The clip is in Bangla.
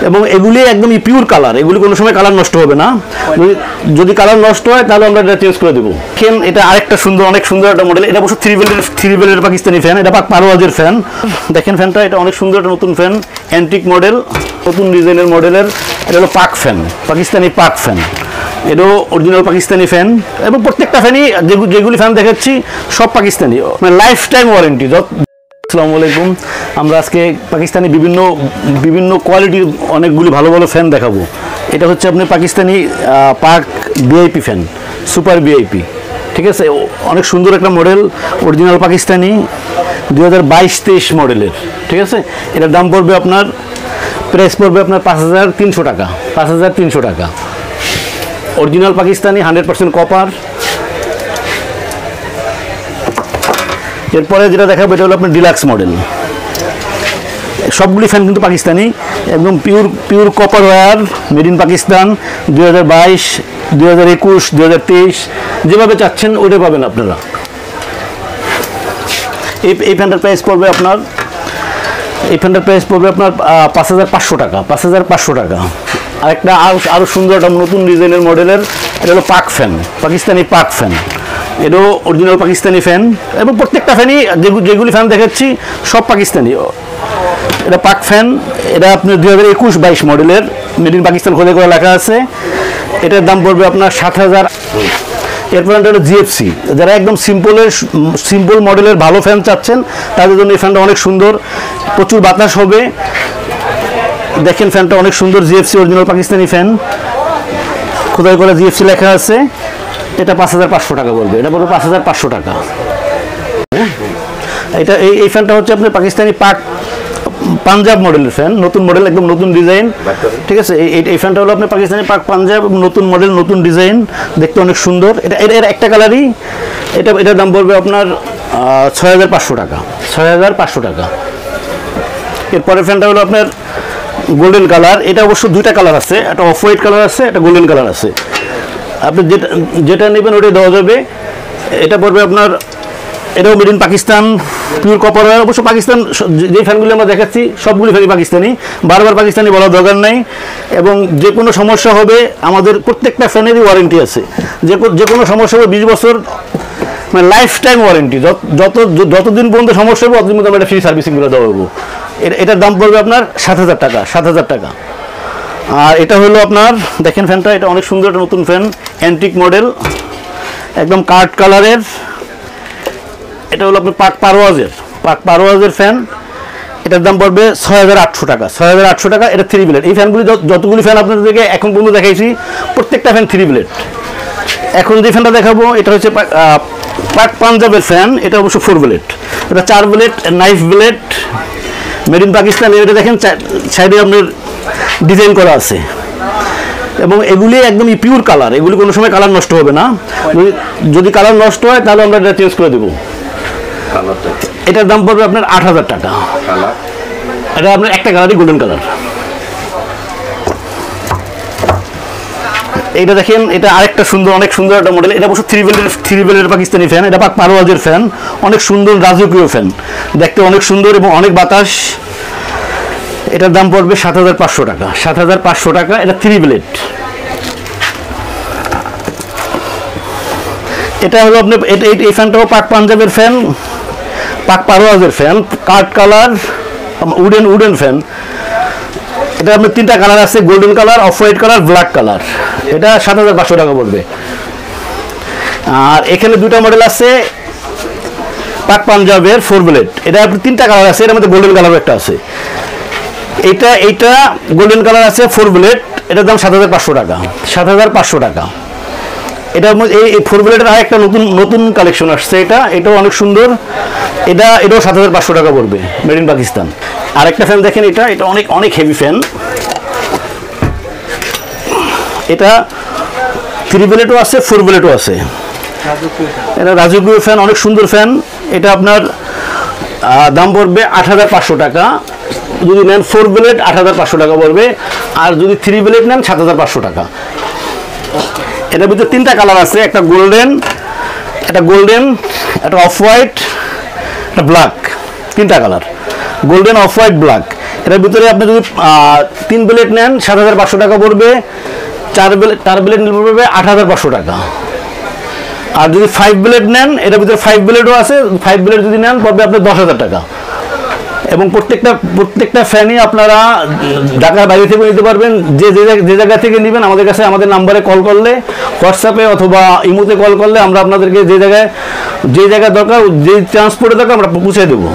এবং এগুলি একদম পিওর কালার, এগুলি কোনো সময় কালার নষ্ট হবে না। যদি কালার নষ্ট হয় তাহলে আমরা এটা চেঞ্জ করে দেবো। এটা আরেকটা সুন্দর, অনেক সুন্দর একটা মডেল। এটা অবশ্য থ্রি বেলের পাকিস্তানি ফ্যান, এটা পারওয়াজের ফ্যান। দেখেন ফ্যানটা, এটা অনেক সুন্দর একটা নতুন ফ্যান, অ্যান্টিক মডেল, নতুন ডিজাইনের মডেলের। এটা হলো পাক ফ্যান, পাকিস্তানি পাক ফ্যান। এটাও অরিজিনাল পাকিস্তানি ফ্যান এবং প্রত্যেকটা ফ্যানই যেগুলি ফ্যান দেখাচ্ছি সব পাকিস্তানি, মানে লাইফ টাইম ওয়ারেন্টি। আসসালামু আলাইকুম। আমরা আজকে পাকিস্তানি বিভিন্ন কোয়ালিটির অনেকগুলি ভালো ভালো ফ্যান দেখাবো। এটা হচ্ছে আপনার পাকিস্তানি পাক ভিআইপি ফ্যান, সুপার ভিআইপি, ঠিক আছে। অনেক সুন্দর একটা মডেল, অরিজিনাল পাকিস্তানি, 2022-23 মডেলের, ঠিক আছে। এটার দাম পড়বে আপনার, প্রাইস পড়বে আপনার 5300 টাকা, 5300 টাকা। Original Pakistani, 100% copper. এরপরে যেটা দেখাবো এটা হলো আপনার ডিলাক্স মডেল। সবগুলি ফ্যান কিন্তু পাকিস্তানি, একদম pure copper wire, made in Pakistan. 2022, 2021, 2023 যেভাবে চাচ্ছেন ওইটা পাবেন আপনারা। এই ফ্যানটার প্রাইস পড়বে আপনার, 5500 টাকা, 5500 টাকা। আরেকটা আরও সুন্দর একটা নতুন ডিজাইনের মডেলের, এটা হলো পাক ফ্যান, পাকিস্তানি পাক ফ্যান। এটাও অরিজিনাল পাকিস্তানি ফ্যান এবং প্রত্যেকটা ফ্যানই যেগুলি ফ্যান দেখাচ্ছি সব পাকিস্তানি। এটা পাক ফ্যান, এটা আপনার 2021-22 মডেলের, মেড ইন পাকিস্তান খোদাই করে লেখা আছে। এটার দাম পড়বে আপনার 7000। এরপর এটা হলো জিএফসি, যারা একদম সিম্পল মডেলের ভালো ফ্যান চাচ্ছেন তাদের জন্য এই ফ্যানটা অনেক সুন্দর, প্রচুর বাতাস হবে। দেখেন ফ্যানটা অনেক সুন্দর, জিএফসি অরিজিনাল পাকিস্তানি ফ্যান, খোদাই করে জিএফসি লেখা আছে। এটা 5500 টাকা পড়বে, এটা পড়বে 5500 টাকা। এটা এই ফ্যানটা হচ্ছে আপনার পাকিস্তানি পাক পাঞ্জাব মডেলের ফ্যান, নতুন মডেল, একদম নতুন ডিজাইন, ঠিক আছে। এই ফ্যানটা হলো আপনার পাকিস্তানি পাক পাঞ্জাব, নতুন মডেল, নতুন ডিজাইন, দেখতে অনেক সুন্দর। এর একটা কালারই, এটার দাম পড়বে আপনার 6500 টাকা, 6500 টাকা। এরপরের ফ্যানটা হলো আপনার গোল্ডেন কালার। এটা অবশ্য দুইটা কালার আছে, একটা অফ হোয়াইট কালার আছে, একটা গোল্ডেন কালার আছে। আপনি যেটা নেবেন ওটাই দেওয়া যাবে। এটা পড়বে আপনার, এটাও made in Pakistan, pure copper wire. অবশ্য পাকিস্তান যে ফ্যানগুলি আমরা দেখাচ্ছি সবগুলি ফ্যানই পাকিস্তানি, বারবার পাকিস্তানি বলার দরকার নাই। এবং যে কোনো সমস্যা হবে, আমাদের প্রত্যেকটা ফ্যানেরই ওয়ারেন্টি আছে। যে কোনো সমস্যা হবে 20 বছর, মানে লাইফ টাইম ওয়ারেন্টি। যতদিন পর্যন্ত সমস্যা হবে ততদিন পর্যন্ত আমরা এটা ফ্রি সার্ভিসিং করে দেওয়া হবো। এটার দাম পড়বে আপনার 7000 টাকা, 7000 টাকা। আর এটা হলো আপনার, দেখেন ফ্যানটা, এটা অনেক সুন্দর একটা নতুন ফ্যান, অ্যান্টিক মডেল, একদম কাঠ কালারের। এটা হলো আপনার পাক পারওয়াজের ফ্যান। এটার দাম পড়বে 6800 টাকা, 6800 টাকা। এটা 3 ব্লেড। এই ফ্যানগুলি যতগুলি ফ্যান আপনাদেরকে এখন পর্যন্ত দেখাইছি প্রত্যেকটা ফ্যান 3 ব্লেড। এখন যে ফ্যানটা দেখাবো এটা হচ্ছে পাক পাঞ্জাবের ফ্যান, এটা অবশ্য 4 ব্লেড। এটা 4 blade, knife blade, made in Pakistan. এটা দেখেন সাইডে আপনার ডিজাইন করা আছে এবং এগুলি একদম পিওর কালার, এগুলি কোনো সময় কালার নষ্ট হবে না। যদি কালার নষ্ট হয় তাহলে আমরা এটা চেঞ্জ করে দেবো। এটার দাম পড়বে আপনার 8000 টাকা। এটা আপনার একটা কালারই গোল্ডেন কালার। এইটা দেখেন, এটা আরেকটা সুন্দর, অনেক সুন্দর একটা মডেল। এটা অবশ্য থ্রি বেলের পাকিস্তানি ফ্যান, এটা পাক পারওয়াজের ফ্যান, অনেক সুন্দর রাজকীয় ফ্যান, দেখতে অনেক সুন্দর এবং অনেক বাতাস। এটার দাম পড়বে 7500 টাকা, 7500 টাকা। এটা 3 ব্লেড। এটা হলো আপনার, এই ফ্যানটাও পাক পাঞ্জাবের ফ্যান, পাক পারওয়াজের ফ্যান, কাঠ কালার, উডেন ফ্যান। এটা আপনার 3টা কালার আছে, golden colour, off white colour, black colour. এটা 7500 টাকা পড়বে। আর এখানে 2টা মডেল আছে পাক পাঞ্জাবের 4 ব্লেড। এটা আপনার 3টা কালার আছে, এর মধ্যে গোল্ডেন কালারও একটা আছে। এইটা গোল্ডেন কালার আছে, 4 ব্লেড। এটার দাম 7500 টাকা, 7500 টাকা। এটা এই 4 ব্লেডের আর একটা নতুন কালেকশন আসছে, এটাও অনেক সুন্দর। এটাও 7500 টাকা পড়বে, মেড ইন পাকিস্তান। আরেকটা ফ্যান দেখেন, এটা অনেক হেভি ফ্যান। এটা 3 ব্লেডও আছে, 4 ব্লেডও আছে। এটা রাজকীয় ফ্যান, অনেক সুন্দর ফ্যান। এটা আপনার দাম পড়বে 8500 টাকা। যদি নেন 4 ব্লেড 8500 টাকা পড়বে, আর যদি 3 ব্লেড নেন 7500 টাকা। এটার ভিতরে 3টা কালার আছে, একটা গোল্ডেন, একটা অফ হোয়াইট, একটা ব্ল্যাক। 3টা colour, golden, off white, black. এটার ভিতরে আপনি যদি 3 প্লেট নেন 7,500 টাকা পড়বে, 4 প্লেট নিলে পড়বে 8,500 টাকা। আর যদি 5 প্লেট নেন, এটার ভিতরে 5 প্লেটও আছে, 5 প্লেট যদি নেন পড়বে আপনার 10,000 টাকা। এবং প্রত্যেকটা ফ্যানই আপনারা ঢাকার বাইরে থেকে নিতে পারবেন। যে জায়গা থেকে নেবেন আমাদের কাছে আমাদের নাম্বারে কল করলে, হোয়াটসঅ্যাপে অথবা ইমোতে কল করলে আমরা আপনাদেরকে যে জায়গায় দরকার, যে ট্রান্সপোর্টে দরকার আমরা পৌঁছে দেবো।